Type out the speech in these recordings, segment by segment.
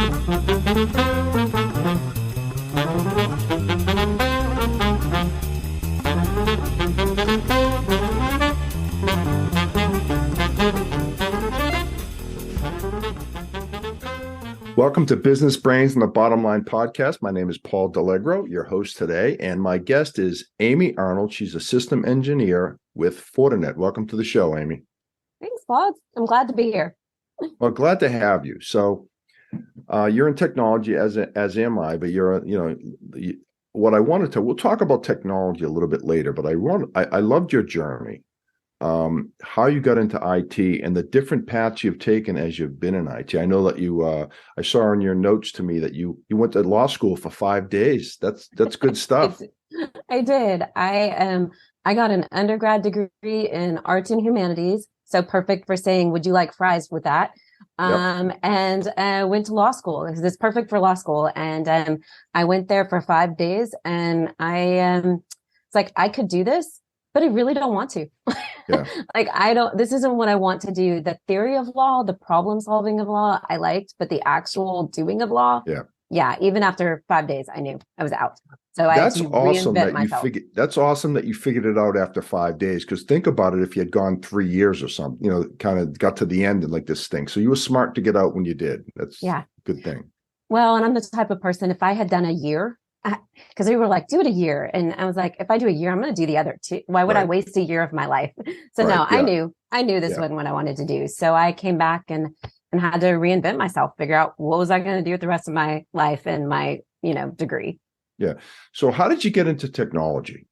Welcome to Business Brains and the Bottom Line podcast. My name is Paul D'Allegro, your host today, and my guest is Amy Arnold. She's a system engineer with Fortinet. Welcome to the show, Amy. Thanks, Paul. I'm glad to be here. Well, glad to have you. So, you're in technology, as am I. But what I wanted to. We'll talk about technology a little bit later. But I loved your journey. How you got into IT and the different paths you've taken as you've been in IT. I know that you, I saw in your notes to me that you went to law school for 5 days. That's good stuff. I did. I got an undergrad degree in arts and humanities. So perfect for saying, would you like fries with that? Yep. And went to law school because it's perfect for law school. And I went there for 5 days and it's like, I could do this, but I really don't want to. Yeah. This isn't what I want to do. The theory of law, the problem solving of law, I liked, but the actual doing of law. Yeah. Even after 5 days, I knew I was out. So I had to reinvent myself. That's awesome that you figured it out after 5 days. Because think about it, if you had gone 3 years or something, kind of got to the end and like this thing. So you were smart to get out when you did. That's a good thing. Well, and I'm the type of person, if I had done a year, because we were like, do it a year. And I was like, if I do a year, I'm going to do the other two. Why would I waste a year of my life? So no, I knew this wasn't what I wanted to do. So I came back and had to reinvent myself, figure out what was I going to do with the rest of my life and my, degree. Yeah. So how did you get into technology?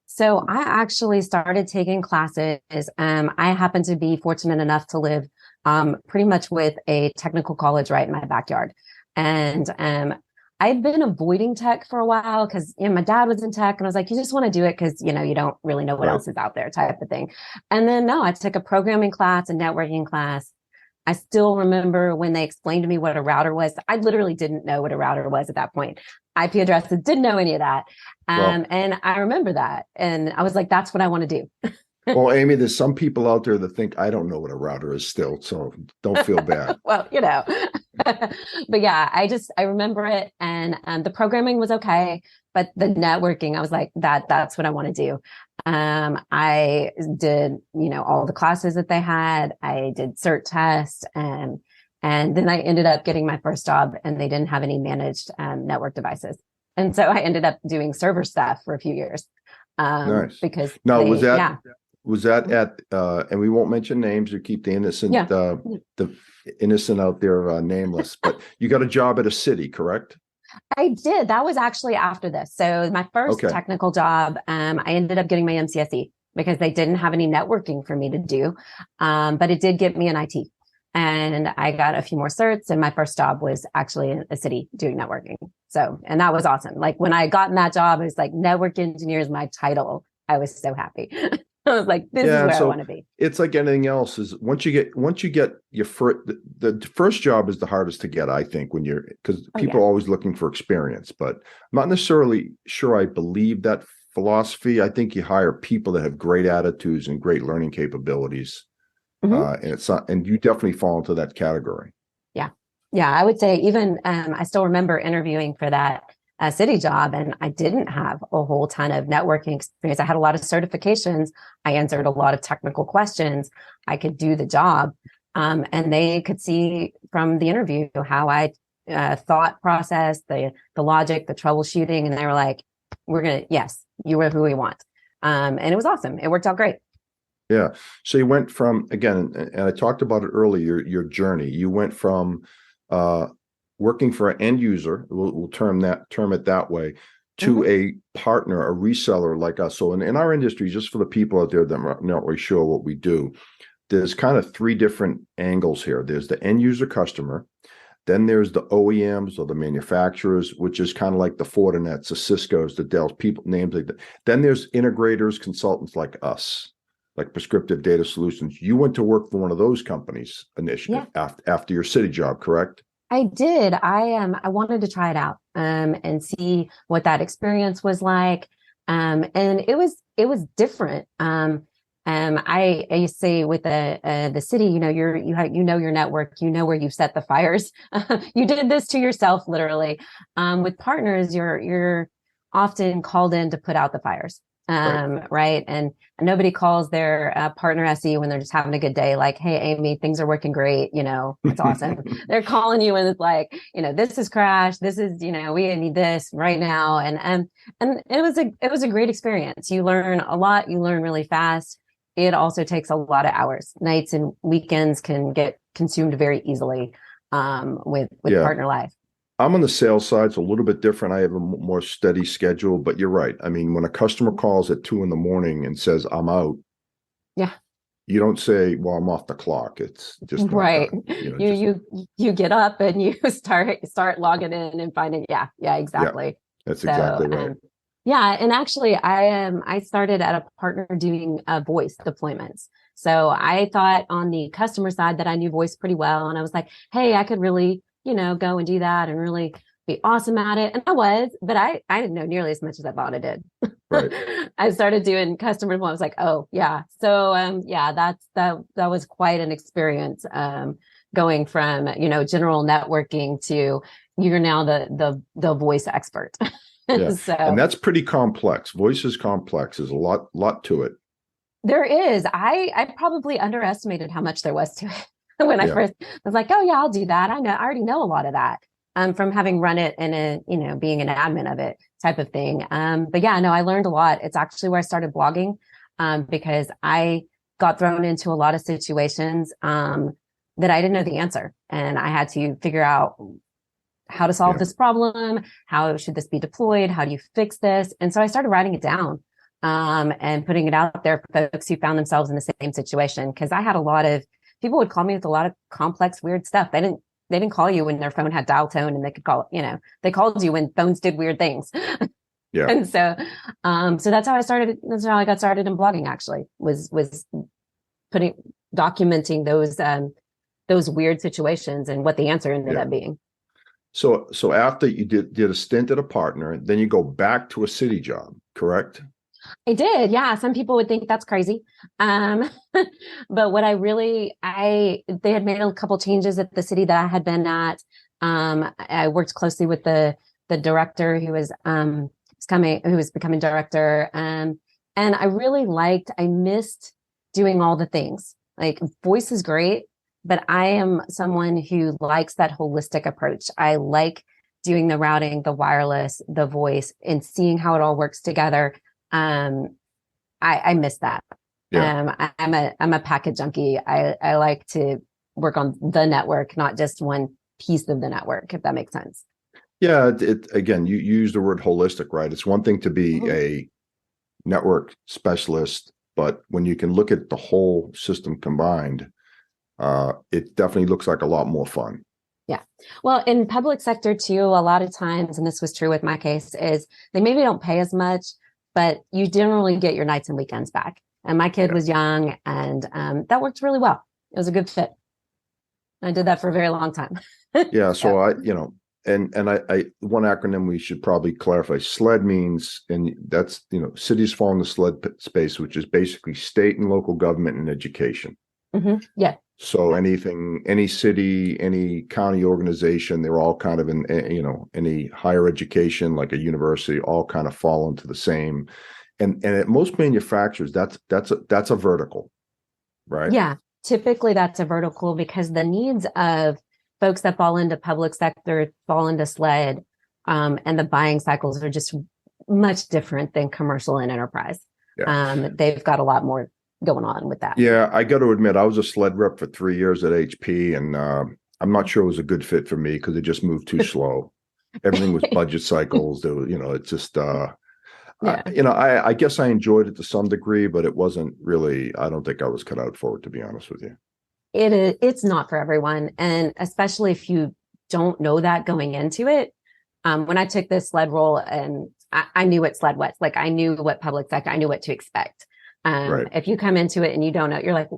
So I actually started taking classes. I happen to be fortunate enough to live pretty much with a technical college right in my backyard. And I'd been avoiding tech for a while because my dad was in tech and I was like, you just want to do it because, you don't really know what else is out there type of thing. And then I took a programming class, a networking class. I still remember when they explained to me what a router was. I literally didn't know what a router was at that point. IP addresses, didn't know any of that. And I remember that. And I was like, that's what I want to do. Well, Amy, there's some people out there that think I don't know what a router is still, so don't feel bad. Well, but yeah, I remember it, and the programming was okay, but the networking, I was like, that's what I want to do. I did, all the classes that they had. I did cert tests, and then I ended up getting my first job, and they didn't have any managed network devices, and so I ended up doing server stuff for a few years. Nice. Because was that at and we won't mention names or keep the innocent the innocent out there nameless, but you got a job at a city, correct? I did. That was actually after this. So my first technical job, I ended up getting my MCSE because they didn't have any networking for me to do. But it did get me an IT, and I got a few more certs, and my first job was actually in a city doing networking. So, and that was awesome. Like when I got in that job, it was like network engineer is my title. I was so happy. I was like, this is where I want to be. It's like anything else is once you get your first, the first job is the hardest to get, I think, because people are always looking for experience, but I'm not necessarily sure I believe that philosophy. I think you hire people that have great attitudes and great learning capabilities. Mm-hmm. And you definitely fall into that category. Yeah. Yeah. I would say even, I still remember interviewing for that city job, and I didn't have a whole ton of networking experience. I had a lot of certifications. I answered a lot of technical questions. I could do the job. And they could see from the interview how I thought process, the logic, the troubleshooting. And they were like, yes, you are who we want. And it was awesome. It worked out great. Yeah. So you went from, again, and I talked about it earlier, your journey. You went from working for an end user, we'll term it that way, to a partner, a reseller like us. So in our industry, just for the people out there that are not really sure what we do, there's kind of 3 different angles here. There's the end user customer, then there's the OEMs or the manufacturers, which is kind of like the Fortinets, the Ciscos, the Dells, people names like that. Then there's integrators, consultants like us, like Prescriptive Data Solutions. You went to work for one of those companies initially after your city job, correct? I did. I wanted to try it out and see what that experience was like. And it was different. I used to say with the city, you know your network, you know where you've set the fires. You did this to yourself, literally. With partners, you're often called in to put out the fires, Right. right? And nobody calls their partner SE when they're just having a good day, like, "Hey, Amy, things are working great. It's awesome." They're calling you and it's like, this is crashed. This is, we need this right now, and it was a great experience. You learn a lot. You learn really fast. It also takes a lot of hours. Nights and weekends can get consumed very easily with Yeah. partner life. I'm on the sales side. It's a little bit different. I have a more steady schedule, but you're right. I mean, when a customer calls at 2 a.m. and says, "I'm out," Yeah. you don't say, "Well, I'm off the clock." It's just not Right. done. You get up and you start logging in and finding, yeah, Yeah, exactly. that's So, exactly right. yeah, and actually, I started at a partner doing voice deployments. So I thought on the customer side that I knew voice pretty well, and I was like, hey, I could really, go and do that and really be awesome at it. And I was, but I didn't know nearly as much as I thought I did. Right. I started doing customer deployments. I was like, oh yeah. So yeah, that was quite an experience. Going from general networking to you're now the voice expert. Yeah. So And that's pretty complex. Voice is complex. There's a lot to it. there is. I probably underestimated how much there was to it when I Yeah. first was like, oh yeah, I'll do that. I already know a lot of that. From having run it and being an admin of it type of thing. But yeah, no, I learned a lot. It's actually where I started blogging, because I got thrown into a lot of situations, that I didn't know the answer. And I had to figure out how to solve Yeah. this problem. How should this be deployed? How do you fix this? And so I started writing it down, and putting it out there for folks who found themselves in the same situation. Cause I had a lot of people would call me with a lot of complex, weird stuff. They didn't call you when their phone had dial tone and they could call, they called you when phones did weird things. Yeah. And so that's how I started. That's how I got started in blogging, actually, was documenting those weird situations and what the answer ended up being. So after you did a stint at a partner, then you go back to a city job, correct? I did. Yeah. Some people would think that's crazy. Um, but what they had made a couple changes at the city that I had been at. I worked closely with the director who was becoming director. And I missed doing all the things. Like voice is great, but I am someone who likes that holistic approach. I like doing the routing, the wireless, the voice, and seeing how it all works together. I miss that. Yeah. I'm a packet junkie. I like to work on the network, not just one piece of the network, if that makes sense. Yeah. Again, you use the word holistic, right? It's one thing to be a network specialist, but when you can look at the whole system combined, it definitely looks like a lot more fun. Yeah. Well, in public sector too, a lot of times, and this was true with my case, is they maybe don't pay as much, but you generally get your nights and weekends back. And my kid was young, and that worked really well. It was a good fit. I did that for a very long time. Yeah. So I one acronym we should probably clarify. SLED means, and that's, cities fall in the SLED space, which is basically state and local government and education. Mm-hmm. Yeah. So anything, any city, any county organization, they're all kind of in, any higher education, like a university, all kind of fall into the same. And at most manufacturers, that's a vertical, right? Yeah. Typically that's a vertical because the needs of folks that fall into public sector fall into SLED, and the buying cycles are just much different than commercial and enterprise. Yeah. They've got a lot more going on with that. Yeah, I got to admit, I was a SLED rep for 3 years at HP, and I'm not sure it was a good fit for me because it just moved too slow. Everything was budget cycles. There was, it's just, I guess I enjoyed it to some degree, but it wasn't really. I don't think I was cut out for it, to be honest with you. It's not for everyone, and especially if you don't know that going into it. When I took this SLED role, and I knew what SLED was, like I knew what public sector, I knew what to expect. Right. If you come into it and you don't know, you're like,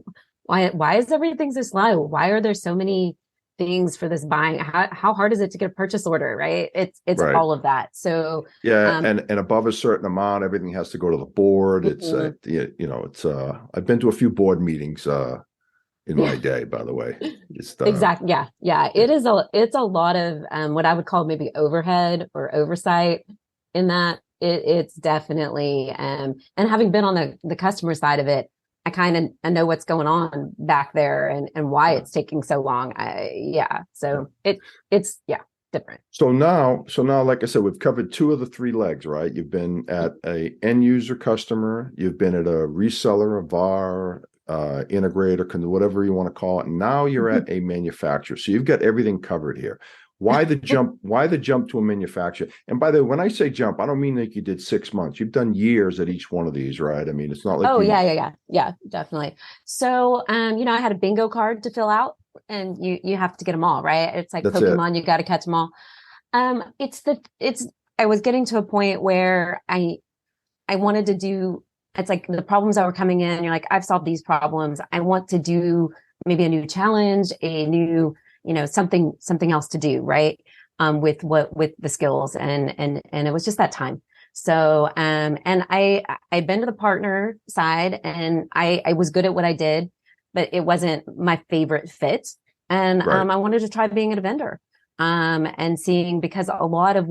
why is everything so slow? Why are there so many things for this buying. How hard is it to get a purchase order, right? It's Right. all of that. So Yeah, and above a certain amount, everything has to go to the board. It's mhm. it's I've been to a few board meetings in my Yeah. day, by the way. Just Exactly. Yeah. Yeah. yeah, It's a lot of what I would call maybe overhead or oversight in that. It's definitely and having been on the customer side of it, I know what's going on back there and why yeah. it's taking so long. Yeah. Yeah. So it's yeah, different. So now, like I said, we've covered two of the three legs, right? You've been at a end user customer, you've been at a reseller, a VAR, integrator, whatever you want to call it. And now you're at a manufacturer. So you've got everything covered here. Why the jump? Why the jump to a manufacturer? And by the way, when I say jump, I don't mean like you did 6 months. You've done years at each one of these, right? I mean, it's not like Oh you. yeah, definitely. So I had a bingo card to fill out, and you have to get them all, right? It's like That's it. Pokemon, you got to catch them all. It's I was getting to a point where I wanted to do, it's like the problems that were coming in, you're like, I've solved these problems. I want to do maybe a new challenge, a new, something else to do, right? With the skills and it was just that time. So, and I'd been to the partner side and I was good at what I did, but it wasn't my favorite fit. And, Right. I wanted to try being at a vendor, and seeing, because a lot of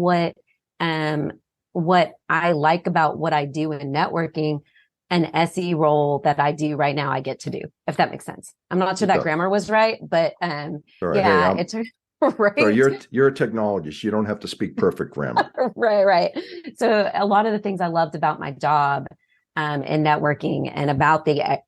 um, what I like about what I do in networking, an SE role that I do right now, I get to do, if that makes sense. I'm not sure It that does. grammar was right, but All right. Hey, yeah, it's sorry, right. you're a technologist. You don't have to speak perfect grammar. Right. So a lot of the things I loved about my job, in networking and about the,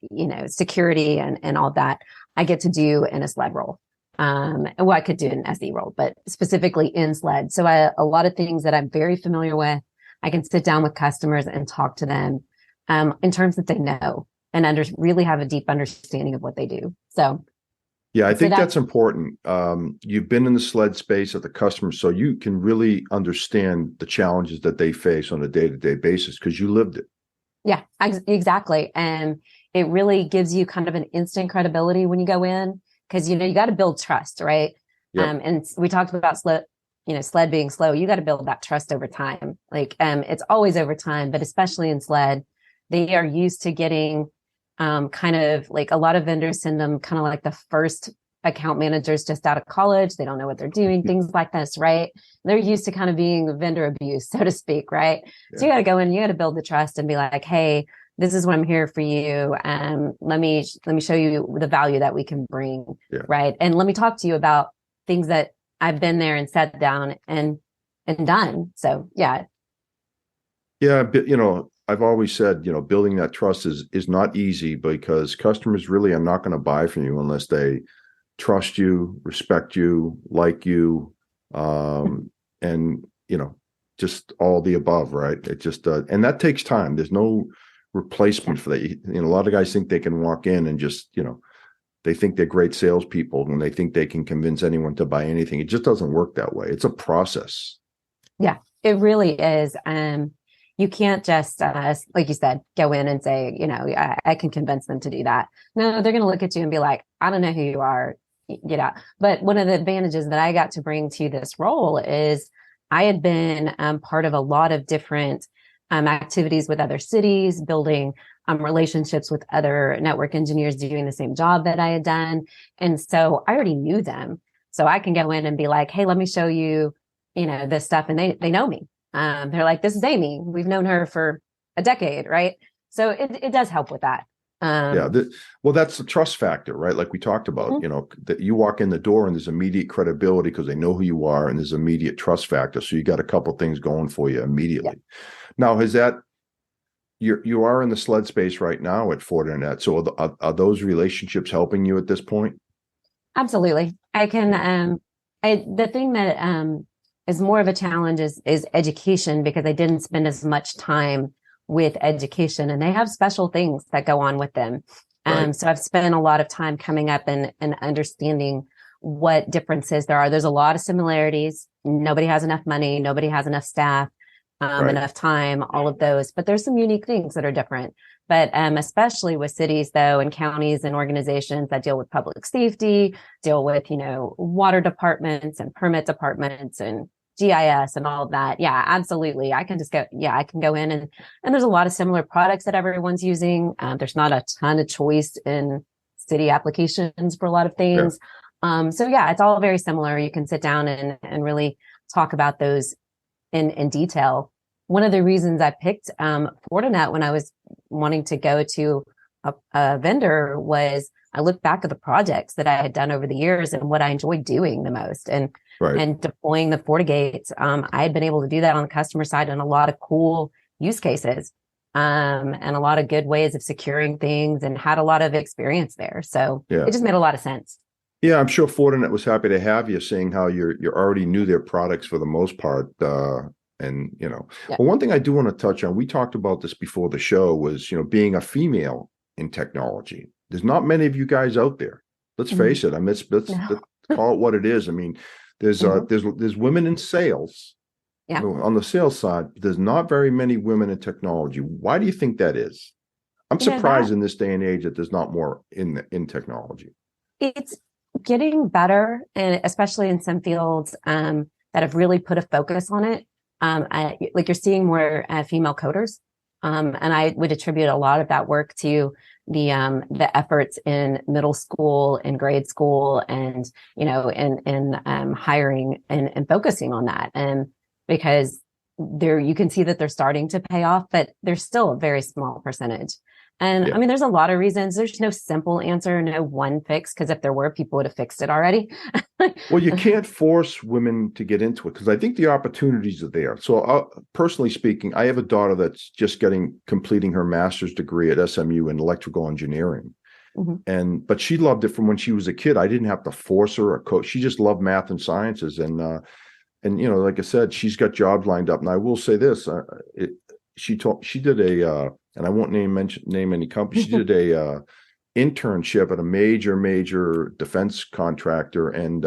security and all that, I get to do in a SLED role. Well, I could do an SE role, but specifically in SLED. So a lot of things that I'm very familiar with, I can sit down with customers and talk to them, in terms that they know and really have a deep understanding of what they do. Yeah, I So think that's, that's important. You've been in the SLED space at the customer, so you can really understand the challenges that they face on a day-to-day basis because you lived it. yeah, exactly. And it really gives you kind of an instant credibility when you go in, because, you got to build trust, right? Yep. And we talked about SLED being slow. You got to build that trust over time. Like, it's always over time, but especially in SLED, they are used to getting, kind of like, a lot of vendors send them kind of like the first account managers just out of college. They don't know what they're doing, things like this, right? They're used to kind of being vendor abuse, so to speak, right? So Yeah. you got to go in, you got to build the trust and be like, hey, this is what I'm here for you. Let me show you the value that we can bring, Yeah. right? And let me talk to you about things that I've been there and sat down and done. So yeah. Yeah, but I've always said, building that trust is not easy because customers really are not going to buy from you unless they trust you, respect you, like you, and just all the above, right? It just and that takes time. There's no replacement for that. A lot of guys think they can walk in and just, they think they're great salespeople and they think they can convince anyone to buy anything. It just doesn't work that way. It's a process. Yeah, it really is. You can't just, like you said, go in and say, I can convince them to do that. No, they're going to look at you and be like, I don't know who you are. Get out. But one of the advantages that I got to bring to this role is I had been, part of a lot of different, activities with other cities, building, relationships with other network engineers doing the same job that I had done. And so I already knew them. So I can go in and be like, hey, let me show you, this stuff. And they know me. They're like, this is Amy. We've known her for a decade, right? So it does help with that. Yeah. Well, that's the trust factor, right? Like we talked about, Mhm. that you walk in the door and there's immediate credibility because they know who you are and there's immediate trust factor. So you got a couple things going for you Yeah. immediately. Now, has that, you are in the SLED space right now at Fortinet. So are those relationships helping you at this point? Absolutely. I can, the thing that, is more of a challenge is education, because I didn't spend as much time with education, and they have special things that go on with them. Right. So I've spent a lot of time coming up and understanding what differences there are. There's a lot of similarities. Nobody has enough money. Nobody has enough staff, Right. enough time, all of those, but there's some unique things that are different. But especially with cities, though, and counties and organizations that deal with public safety, deal with, water departments and permit departments and GIS and all of that. Yeah, absolutely. I can go in and there's a lot of similar products that everyone's using. There's not a ton of choice in city applications for a lot of Yeah. things. So yeah, it's all very similar. You can sit down and really talk about those in detail. One of the reasons I picked Fortinet when I was wanting to go to a vendor was I looked back at the projects that I had done over the years and what I enjoyed doing the most Right. and deploying the FortiGates. I had been able to do that on the customer side in a lot of cool use cases and a lot of good ways of securing things and had a lot of experience there. So Yeah. it just made a lot of sense. Yeah, I'm sure Fortinet was happy to have you, seeing how you already knew their products for the most part. And Yeah. but one thing I do want to touch on, we talked about this before the show, was being a female in technology. There's not many of you guys out there. Let's face it. I mean, let's call it what it is. I mean, there's women in sales. Yeah. On the sales side, there's not very many women in technology. Why do you think that is? I'm surprised in this day and age that there's not more in technology. It's getting better, and especially in some fields that have really put a focus on it. Like you're seeing more female coders, and I would attribute a lot of that work to the efforts in middle school and grade school, and in hiring and focusing on that, and because you can see that they're starting to pay off, but there's still a very small percentage. And I mean, there's a lot of reasons. There's no simple answer, no one fix, because if there were, people would have fixed it already. Well, you can't force women to get into it, because I think the opportunities are there. So personally speaking, I have a daughter that's just completing her master's degree at SMU in electrical engineering. But she loved it from when she was a kid. I didn't have to force her or coach. She just loved math and sciences. And like I said, she's got jobs lined up. And I will say this, she did and I won't name any company. She did a internship at a major defense contractor, and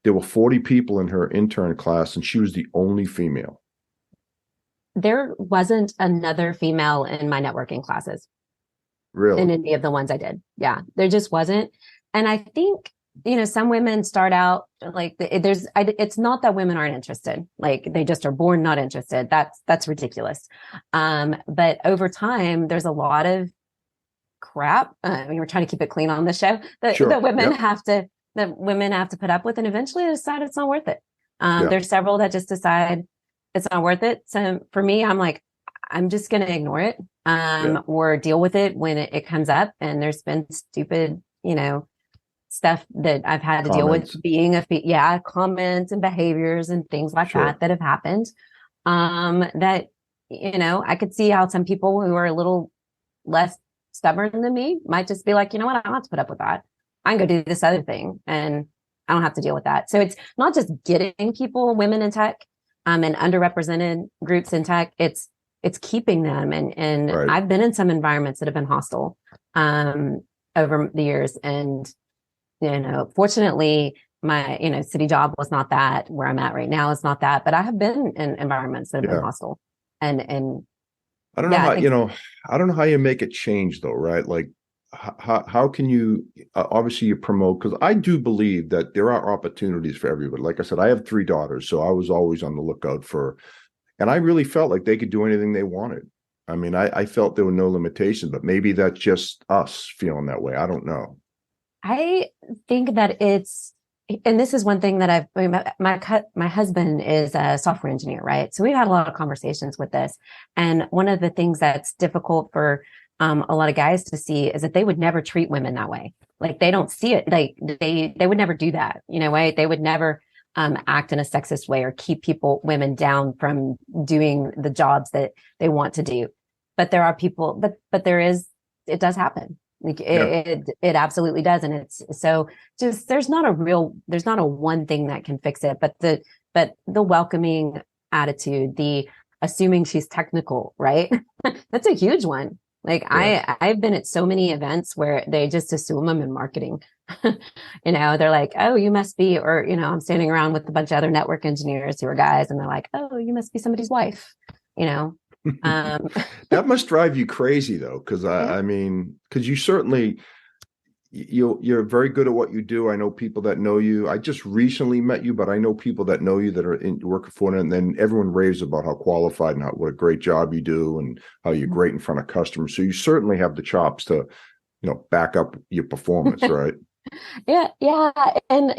there were 40 people in her intern class, and she was the only female. There wasn't another female in my networking classes. Really? In any of the ones I did. Yeah, there just wasn't. And I think, some women start out like it's not that women aren't interested. Like they just are born not interested. That's ridiculous. But over time, there's a lot of crap. We're trying to keep it clean on the show that women have to put up with, and eventually decide it's not worth it. There's several that just decide it's not worth it. So for me, I'm like, I'm just going to ignore it, or deal with it when it comes up. And there's been stupid, stuff that I've had to deal with being comments and behaviors and things like that have happened. That, I could see how some people who are a little less stubborn than me might just be like, you know what, I don't have to put up with that. I can go do this other thing and I don't have to deal with that. So it's not just getting women in tech, and underrepresented groups in tech. It's keeping them. And I've been in some environments that have been hostile, over the years. And, fortunately my, city job was not that. Where I'm at right now is not that, but I have been in environments that have been hostile. And I don't know how, I don't know how you make it change though, right? Like how can you, obviously you promote, because I do believe that there are opportunities for everybody. Like I said, I have 3 daughters, so I was always on the lookout and I really felt like they could do anything they wanted. I mean, I felt there were no limitations, but maybe that's just us feeling that way. I don't know. I think that and this is one thing that my husband is a software engineer, right? So we've had a lot of conversations with this. And one of the things that's difficult for a lot of guys to see is that they would never treat women that way. Like they don't see it. Like they would never do that, right? They would never act in a sexist way or keep women down from doing the jobs that they want to do. But there are people, but it does happen. Like it absolutely does. And it's so just, there's not a one thing that can fix it, but the welcoming attitude, the assuming she's technical, right? That's a huge one. Like I've been at so many events where they just assume I'm in marketing. They're like, oh, you must be, or, I'm standing around with a bunch of other network engineers who are guys and they're like, oh, you must be somebody's wife, That must drive you crazy though, because Yeah. I mean, because you certainly you're very good at what you do. I know people that know you. I just recently met you, but I know people that know you that are in working for it, and then everyone raves about how qualified and what a great job you do, and how you're great in front of customers. So you certainly have the chops to, back up your performance, right? Yeah, yeah. And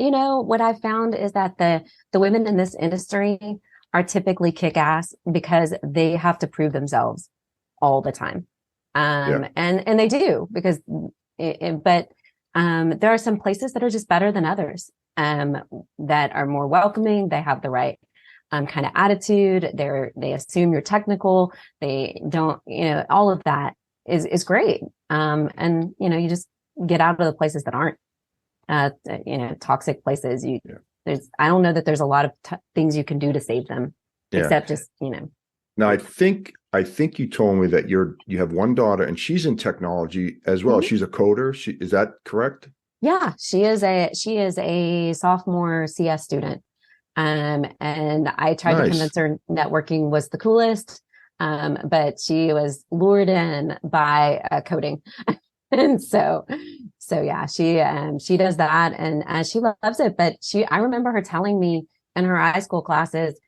what I found is that the women in this industry are typically kick ass because they have to prove themselves all the time. Yeah, And they do because but there are some places that are just better than others, that are more welcoming. They have the right kind of attitude. They assume you're technical. They don't, all of that is great. And you just get out of the places that aren't, toxic places. yeah, I don't know that there's a lot of things you can do to save them, yeah. except just, Now I think you told me that you have one daughter and she's in technology as well. Mhm. She's a coder. Is that correct? Yeah, she is a sophomore CS student. And I tried to Nice. convince her networking was the coolest. But she was lured in by coding. And so yeah, she does that, and she loves it. But I remember her telling me in her high school classes,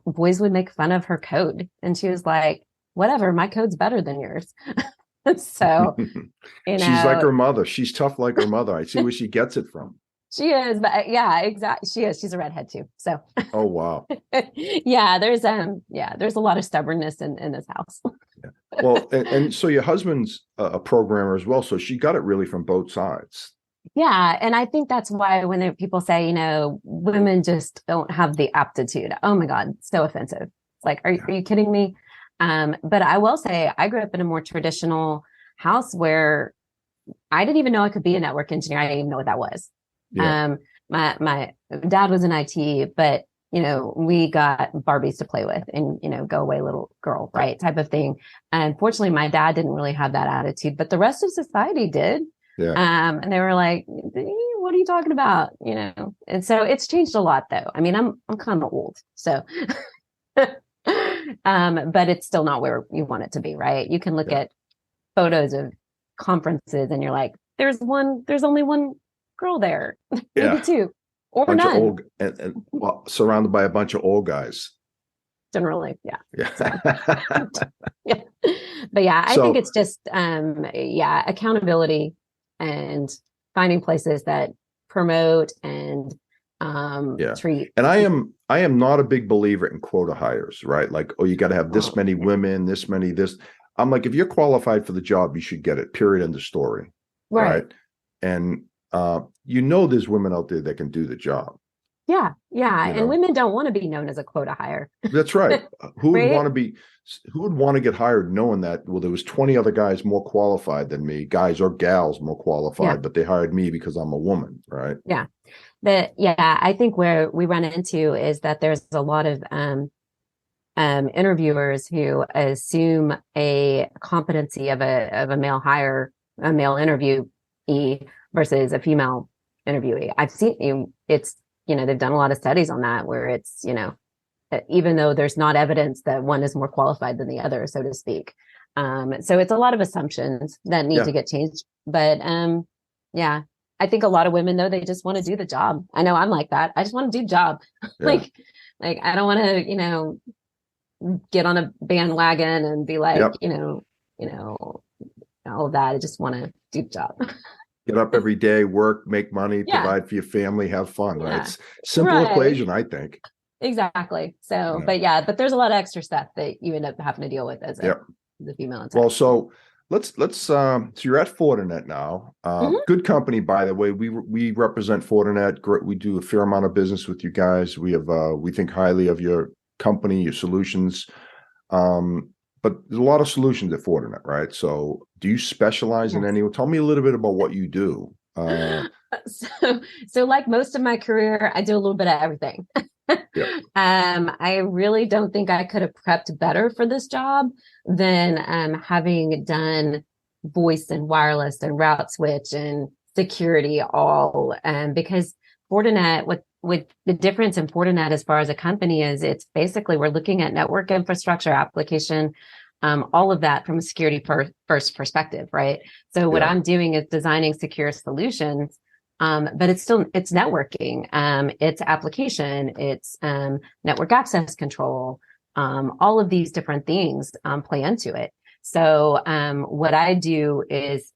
boys would make fun of her code, and she was like, "Whatever, my code's better than yours." So, you She's like know, her mother. She's tough like her mother. I see where she gets it from. she is, but yeah, exactly, she is. She's a redhead too. So, Oh wow. there's a lot of stubbornness in this house. Yeah. Well, and so your husband's a programmer as well, so she got it really from both sides. Yeah, and I think that's why when people say, women just don't have the aptitude. Oh my God, so offensive. It's like, are, Yeah. are you kidding me? But I will say I grew up in a more traditional house where I didn't even know I could be a network engineer. I didn't even know what that was. Yeah. Um, my dad was in IT, but we got Barbies to play with and, go away little girl, right? Type of thing. And fortunately, my dad didn't really have that attitude, but the rest of society did. Yeah. And they were like, what are you talking about? And so it's changed a lot though. I mean, I'm kind of old, so, but it's still not where you want it to be, right? You can look Yeah. at photos of conferences and you're like, there's only one girl there, maybe Yeah. two or Bunch of none, old and well, surrounded by a bunch of old guys. generally. Yeah. So, Yeah. yeah. But yeah, I think So it's just, accountability and finding places that promote and yeah. treat And I people. am I am not a big believer in quota hires, right? Like, oh, you got to have this Oh, many yeah. women, this many this. I'm like, if you're qualified for the job, you should get it. Period. End of story. Right. Right. And there's women out there that can do the job. Yeah. Yeah. You And know, women don't want to be known as a quota hire, that's right. Who would right? want to be? Who would want to get hired knowing that? Well, there was 20 other guys more qualified than me, guys or gals more Yeah. qualified, but they hired me because I'm a woman, right? Yeah. I think where we run into is that there's a lot of interviewers who assume a competency of a male hire, a male interviewee versus a female interviewee. I've seen it's, they've done a lot of studies on that where it's, even though there's not evidence that one is more qualified than the other, so to speak. So it's a lot of assumptions that need Yeah. to get changed. But yeah, I think a lot of women though, they just want to do the job. I know I'm like that. I just want to do the job. Yeah. like I don't want to, get on a bandwagon and be like, Yep. all of that. I just want to do the job. Get up every day, work, make money, Yeah. provide for your family, have fun, right? Yeah. It's simple Right. equation, I think. Exactly. You So, know. but there's a lot of extra stuff that you end up having to deal with as Yep. the female in tech. Well, so so you're at Fortinet now. Mhm. Good company, by the way. We represent Fortinet. We do a fair amount of business with you guys. We think highly of your company, your solutions. But there's a lot of solutions at Fortinet, right? So do you specialize in Yes. any? Tell me a little bit about what you do. So like most of my career, I do a little bit of everything. Yeah. I really don't think I could have prepped better for this job than having done voice and wireless and route switch and security all because Fortinet, with the difference in Fortinet as far as a company is, it's basically we're looking at network infrastructure, application, all of that from a security first perspective, right? So what I'm doing is designing secure solutions, but it's networking, it's application, it's network access control, all of these different things play into it. So what I do is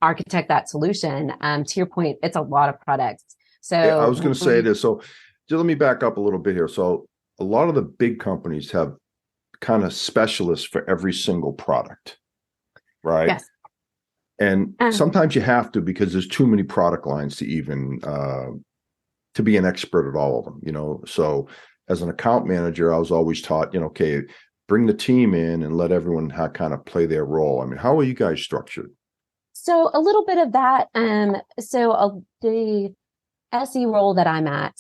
architect that solution. To your point, it's a lot of products. So I was going to say this. So just let me back up a little bit here. So a lot of the big companies have kind of specialists for every single product, right? Yes. And sometimes you have to, because there's too many product lines to even to be an expert at all of them, you know. So as an account manager, I was always taught, you know, okay, bring the team in and let everyone kind of play their role. I mean, how are you guys structured? So a little bit of that. The SE role that I'm at,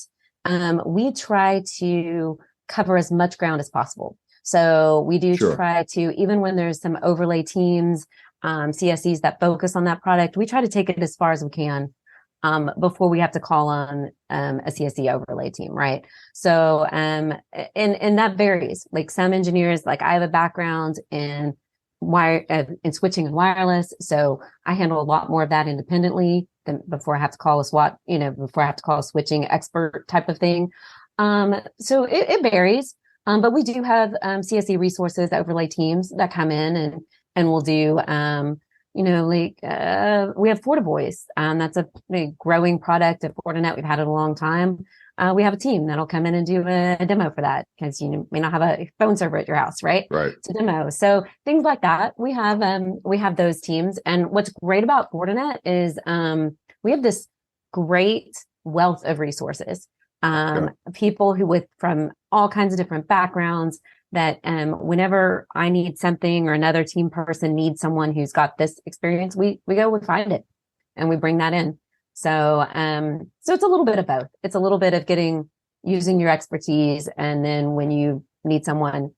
we try to cover as much ground as possible. So we do try to, even when there's some overlay teams, CSEs that focus on that product, we try to take it as far as we can before we have to call on a CSE overlay team, right? So and that varies. Like some engineers, like I have a background in in switching and wireless, so I handle a lot more of that independently than before I have to call a SWAT, you know, before I have to call a switching expert type of thing. So it varies. But we do have CSE resources, overlay teams that come in and we'll do you know, like we have FortiVoice. That's a growing product at Fortinet. We've had it a long time. We have a team that'll come in and do a demo for that, because you may not have a phone server at your house, right? Right. To demo. So things like that. We have those teams. And what's great about Fortinet is we have this great wealth of resources. People from all kinds of different backgrounds that whenever I need something or another team person needs someone who's got this experience, we find it and we bring that in. So it's a little bit of both. It's a little bit of using your expertise, and then when you need someone,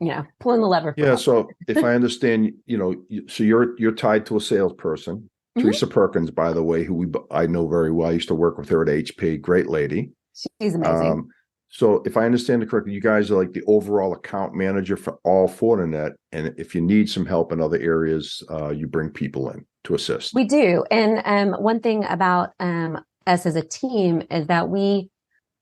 you know, pulling the lever. Yeah. So if I understand, you know, so you're tied to a salesperson, mm-hmm. Teresa Perkins, by the way, who I know very well. I used to work with her at HP. Great lady. She's amazing. So if I understand it correctly, you guys are like the overall account manager for all Fortinet. And if you need some help in other areas, you bring people in to assist. We do. And one thing about us as a team is that we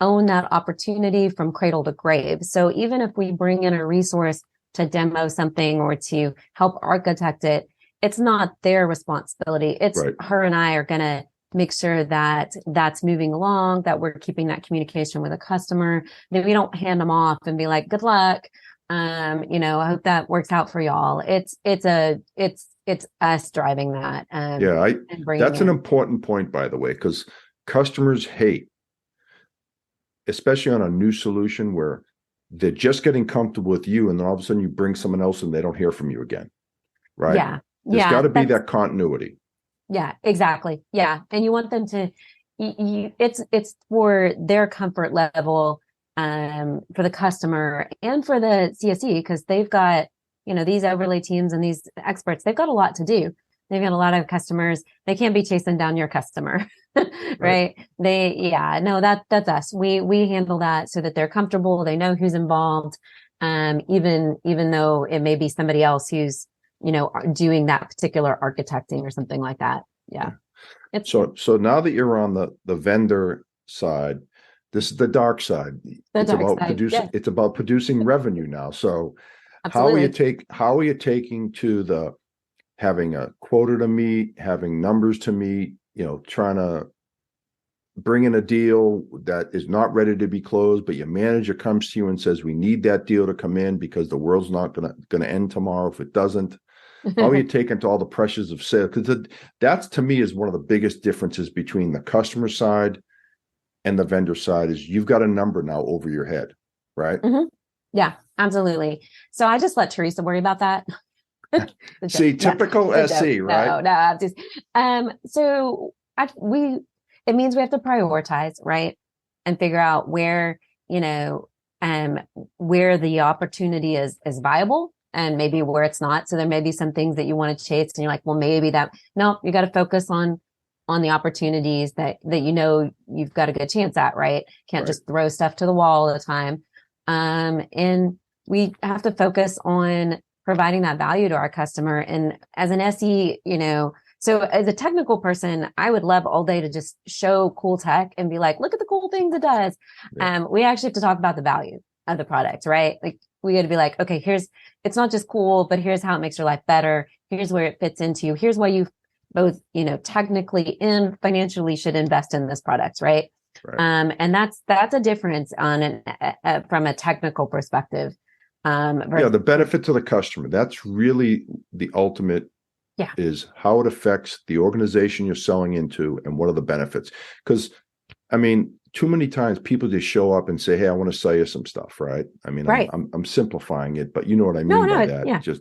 own that opportunity from cradle to grave. So even if we bring in a resource to demo something or to help architect it, it's not their responsibility. It's her and I are going to make sure that that's moving along, that we're keeping that communication with a customer, that we don't hand them off and be like, good luck. You know, I hope that works out for y'all. It's us driving that. That's an important point, by the way, because customers hate, especially on a new solution where they're just getting comfortable with you, and then all of a sudden you bring someone else and they don't hear from you again. Right. Yeah. There's got to be that continuity. Yeah, exactly. Yeah. And you want them to, it's for their comfort level, for the customer and for the CSE, because they've got, you know, these overlay teams and these experts, they've got a lot to do. They've got a lot of customers. They can't be chasing down your customer, right? That's us. We handle that so that they're comfortable. They know who's involved. Even though it may be somebody else who's, you know, doing that particular architecting or something like that. Yeah. So now that you're on the vendor side, this is the dark side. It's about producing revenue now. So absolutely. how are you taking to having a quota to meet, having numbers to meet, you know, trying to bring in a deal that is not ready to be closed, but your manager comes to you and says, we need that deal to come in because the world's not gonna end tomorrow if it doesn't. How are you taking to all the pressures of sale? Because that's, to me, is one of the biggest differences between the customer side and the vendor side, is you've got a number now over your head, right? Mm-hmm. Yeah, absolutely. So I just let Teresa worry about that. See, typical SE, right? No. So it means we have to prioritize, right? And figure out where, you know, where the opportunity is viable and maybe where it's not. So there may be some things that you want to chase and you're like, well, maybe no, you got to focus on on the opportunities that you've got a good chance at, right? Can't Right. just throw stuff to the wall all the time. And we have to focus on providing that value to our customer. And as an SE, so as a technical person, I would love all day to just show cool tech and be like, look at the cool things it does. Yeah. We actually have to talk about the value of the product, right? Like we got to be like, okay, it's not just cool, but here's how it makes your life better. Here's where it fits into. Here's why you both, technically and financially should invest in this product, right? Right. And that's a difference on from a technical perspective. The benefit to the customer, that's really the ultimate. Yeah. Is how it affects the organization you're selling into and what are the benefits. Because I mean, too many times people just show up and say, hey, I want to sell you some stuff, right? I mean, right. I'm simplifying it, but you know what I mean by that. Yeah. Just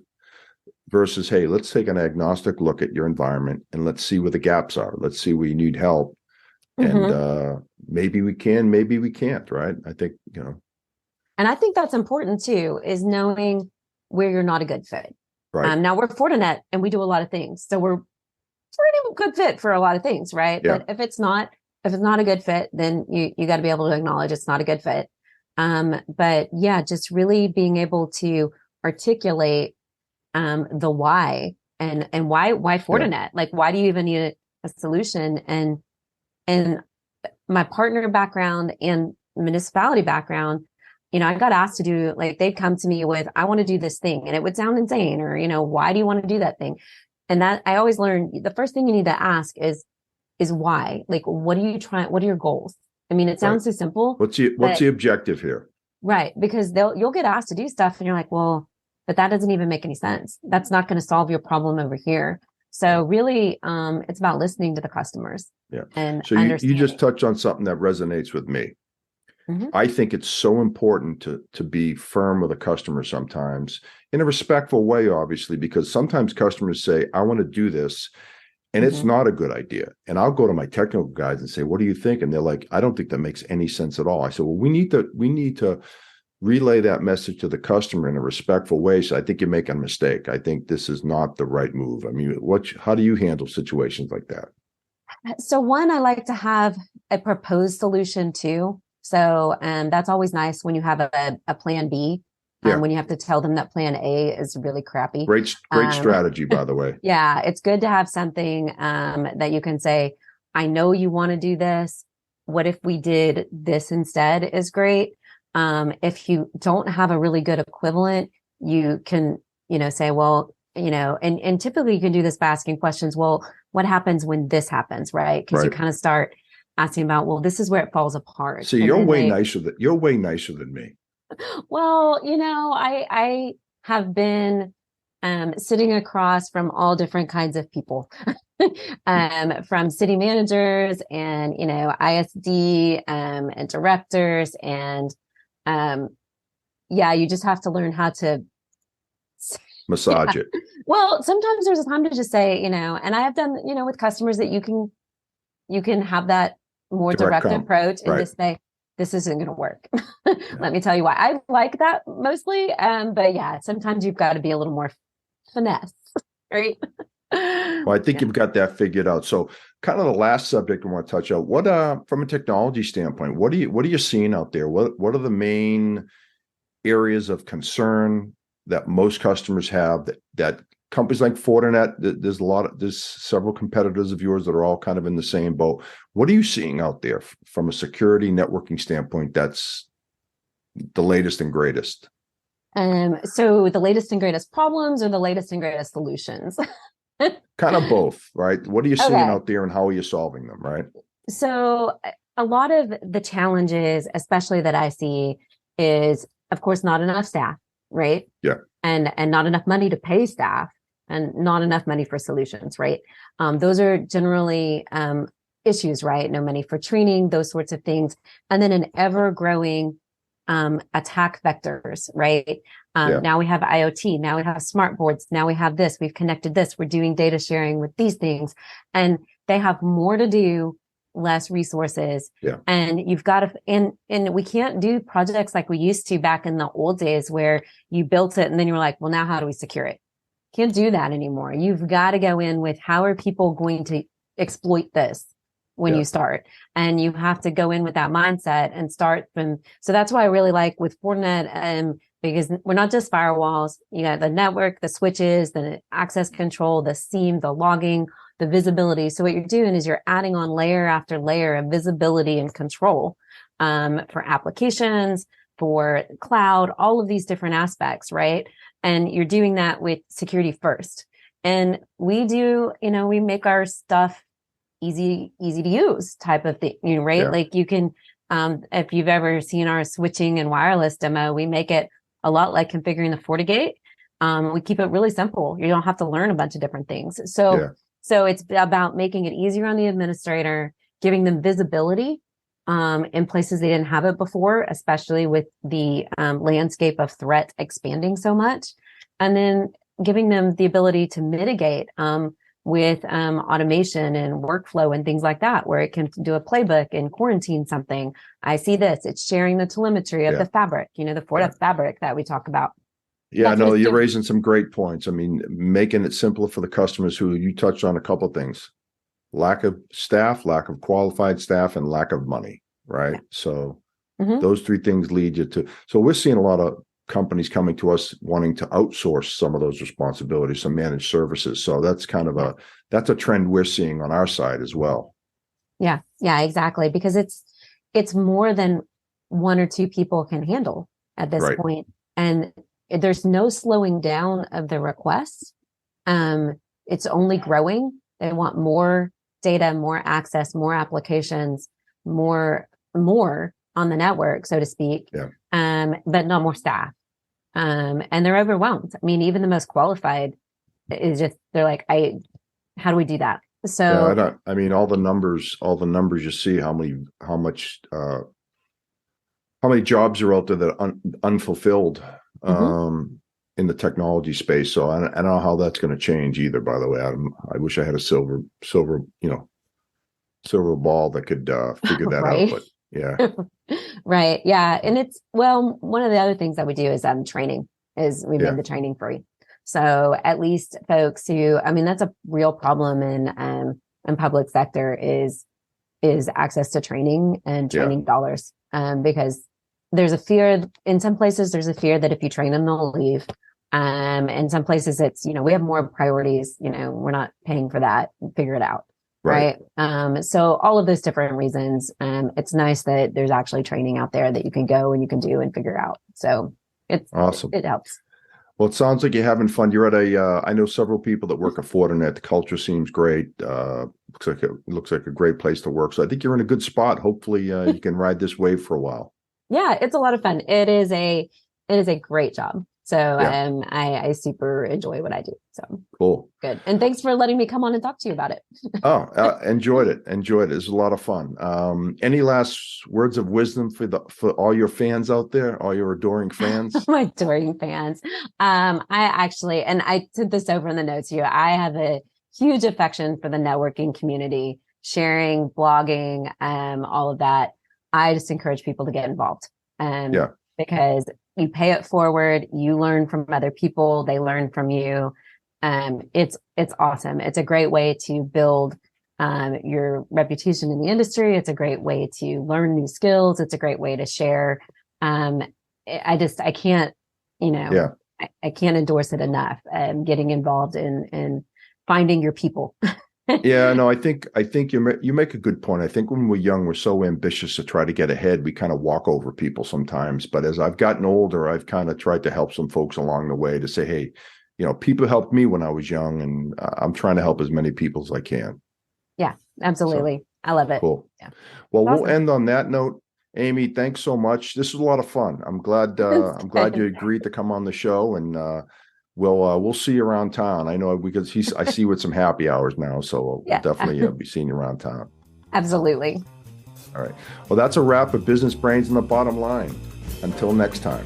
versus, hey, let's take an agnostic look at your environment and let's see where the gaps are. Let's see where you need help. And maybe we can, maybe we can't, right? I think, And I think that's important too, is knowing where you're not a good fit. Right. Now we're Fortinet and we do a lot of things. So we're pretty good fit for a lot of things, right? Yeah. But if it's not a good fit, then you got to be able to acknowledge it's not a good fit. But yeah, just really being able to articulate the why and why Fortinet? Yeah. Like, why do you even need a solution? And my partner background and municipality background, I got asked to do, like, they'd come to me with, I want to do this thing, and it would sound insane, or, why do you want to do that thing? And that I always learned the first thing you need to ask is why? Like, what are you trying? What are your goals? I mean, it sounds so simple. What's the objective here? Right. Because you'll get asked to do stuff and you're like, well, but that doesn't even make any sense. That's not going to solve your problem over here. So really, it's about listening to the customers. Yeah. And so you just touched on something that resonates with me. Mm-hmm. I think it's so important to be firm with a customer sometimes in a respectful way, obviously, because sometimes customers say, I want to do this, and it's not a good idea. And I'll go to my technical guys and say, what do you think? And they're like, I don't think that makes any sense at all. I said, well, we need to relay that message to the customer in a respectful way. So I think you're making a mistake. I think this is not the right move. I mean, how do you handle situations like that? So one, I like to have a proposed solution too. So that's always nice when you have a plan B, when you have to tell them that plan A is really crappy. Great strategy, by the way. Yeah, it's good to have something that you can say, I know you want to do this. What if we did this instead is great. If you don't have a really good equivalent, you can, say, well, and typically you can do this by asking questions. Well, what happens when this happens, right? Because you kind of start asking about, well, this is where it falls apart. See, you're way nicer than me. Well, I have been sitting across from all different kinds of people, from city managers and, ISD and directors. And you just have to learn how to massage it. Well, sometimes there's a time to just say, and I have done, with customers that you can have that more direct approach and just say, this isn't going to work. Let me tell you why. I like that mostly. But yeah, sometimes you've got to be a little more finesse, right? Well, I think you've got that figured out. So kind of the last subject I want to touch on, what, from a technology standpoint, what are you seeing out there? What are the main areas of concern that most customers have that companies like Fortinet, there's several competitors of yours that are all kind of in the same boat. What are you seeing out there from a security networking standpoint that's the latest and greatest? So the latest and greatest problems or the latest and greatest solutions? Kind of both, right? What are you seeing out there and how are you solving them, right? So a lot of the challenges, especially that I see, is, of course, not enough staff, right? Yeah. And not enough money to pay staff and not enough money for solutions, right? Those are generally issues, right? No money for training, those sorts of things. And then an ever-growing attack vectors, right? Now we have IoT, now we have smart boards, now we have this, we've connected this, we're doing data sharing with these things. And they have more to do, less resources. Yeah. And you've got to, and we can't do projects like we used to back in the old days where you built it and then you were like, well, now how do we secure it? Can't do that anymore. You've got to go in with how are people going to exploit this when Yeah. you start, and you have to go in with that mindset and start from. So that's why I really like with Fortinet, because we're not just firewalls. You got the network, the switches, the access control, the SIEM, the logging, the visibility. So what you're doing is you're adding on layer after layer of visibility and control, for applications, for cloud, all of these different aspects, right? And you're doing that with security first. And we do, we make our stuff easy to use type of thing, right? Yeah. Like you can, if you've ever seen our switching and wireless demo, we make it a lot like configuring the FortiGate. We keep it really simple. You don't have to learn a bunch of different things. Yeah. So it's about making it easier on the administrator, giving them visibility in places they didn't have it before, especially with the landscape of threat expanding so much. And then giving them the ability to mitigate with automation and workflow and things like that, where it can do a playbook and quarantine something. I see this, it's sharing the telemetry of the fabric, the Fortinet fabric that we talk about. Yeah, That's no, what it's you're doing. raising some great points. I mean, making it simpler for the customers, who you touched on a couple of things: lack of staff, lack of qualified staff, and lack of money, right? Yeah. So Mhm. those three things lead you to, so we're seeing a lot of companies coming to us wanting to outsource some of those responsibilities, some managed services. So that's kind of that's a trend we're seeing on our side as well. Yeah, exactly. Because it's more than one or two people can handle at this Right. point. And there's no slowing down of the requests. It's only growing. They want more data, more access, more applications, more on the network, so to speak. Yeah. But not more staff. And they're overwhelmed. I mean, even the most qualified is just, they're like, how do we do that? So Yeah, I mean, all the numbers you see, how many jobs are out there that are unfulfilled in the technology space. So I don't know how that's going to change either, by the way. I wish I had a silver ball that could figure that right. out, but yeah. Right. Yeah. And it's, well, one of the other things that we do is training, is we Yeah. made the training free. So at least folks who, I mean, that's a real problem in public sector is access to training and training dollars. Because there's a fear in some places, there's a fear that if you train them, they'll leave. In some places it's, we have more priorities, we're not paying for that, figure it out. Right. So all of those different reasons, it's nice that there's actually training out there that you can go and you can do and figure out. So it's awesome. It helps. Well, it sounds like you're having fun. You're at I know several people that work at Fortinet. The culture seems great. Looks like a great place to work. So I think you're in a good spot. Hopefully you can ride this wave for a while. Yeah, it's a lot of fun. It is a great job. So I super enjoy what I do. So cool. Good. And thanks for letting me come on and talk to you about it. Enjoyed it. It was a lot of fun. Any last words of wisdom for all your fans out there, all your adoring fans? My adoring fans. I actually, and I took this over in the notes here, I have a huge affection for the networking community, sharing, blogging, all of that. I just encourage people to get involved. Because you pay it forward, you learn from other people, they learn from you. It's awesome. It's a great way to build your reputation in the industry. It's a great way to learn new skills. It's a great way to share. I can't, I can't endorse it enough. Getting involved in finding your people. Yeah, no, I think you make a good point. I think when we're young, we're so ambitious to try to get ahead. We kind of walk over people sometimes. But as I've gotten older, I've kind of tried to help some folks along the way to say, hey, people helped me when I was young, and I'm trying to help as many people as I can. Yeah, absolutely. So, I love it. Cool. Yeah. Well, awesome. We'll end on that note. Amy, thanks so much. This was a lot of fun. I'm glad you agreed to come on the show, and we'll see you around town. I know because I see you with some happy hours now, so we'll definitely be seeing you around town. Absolutely. All right. Well, that's a wrap of Business Brains and the Bottom Line. Until next time.